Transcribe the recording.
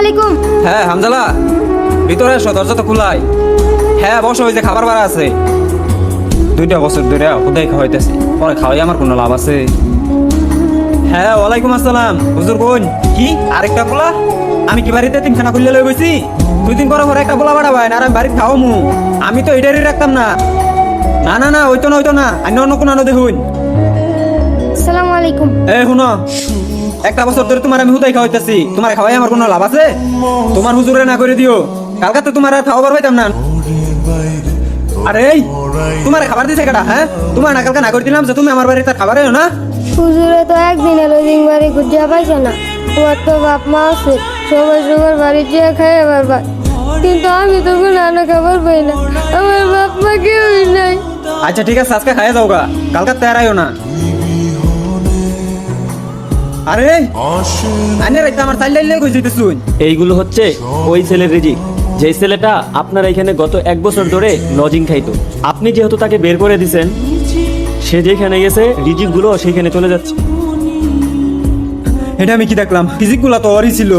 আলাইকুম। হ্যাঁ হামজালা, ভিতরে এসো, দরজা তো খোলাই। হ্যাঁ বসো, ওই যে খাবার বাড়া আছে। 2টা বছর ধরে খুদাই খাওয়াইতেছি, পরে খাওয়াই আমার কোনো লাভ আছে? হ্যাঁ ওয়ালাইকুম আসসালাম। হুজুর কোন? কি আরেকটা পোলা? আমি কি বাড়িতে 3খানা খুললে লই গেছি? 2 দিন পরে একটা পোলা বাড়াবাই না, আর আমি বাড়িতে খাওয়ামু? আমি তো এটারই রাখতাম না। না না না, ওইতো না, অন্য কোনো আনো দেখুন। আসসালামু আলাইকুম। শুনো, 1টা বছর ধরে তোমার আমি হুদাই খাওয়াইতেছি, তোমার খাওয়াই আমার কোনো লাভ আছে? তোমার হুজুরে না করে দিও, কালকে তো তোমার আর খাওয়াবার পাইতাম না। আরে তোমার খাবার দিছে কেডা? হ্যাঁ তোমার না কালকে না করে দিলাম যে তুমি আমার বাড়িতে খাবার এলো না? হুজুরে তো একদিন এলো, দিন বাড়ি গুজিয়া পাইছে না। তোমার তো বাপ মা আছে, সবাই সবার বাড়ি যেয়ে খাই আবার ভাই, কিন্তু আমি তো কোনো আনা খাবার পাই না, আমার বাপ মা কেউই নাই। আচ্ছা ঠিক আছে, আজকে খাইয়া যাও গা, কালকে তেরাইও না। আরে আইনে রাইতে আমার চাইলে লাইলে কই যাইতেছুন? এইগুলো হচ্ছে ওই ছেলের রিজিক, যে ছেলেটা আপনার এখানে গত 1 বছর ধরে লজিং খাইতো। আপনি যেহেতু তাকে বের করে দিছেন, সে যেখানে গেছে রিজিক গুলো সেখানে চলে যাচ্ছে। এটা আমি কি দেখলাম? ফিজিক গুলা তো ওরই ছিল।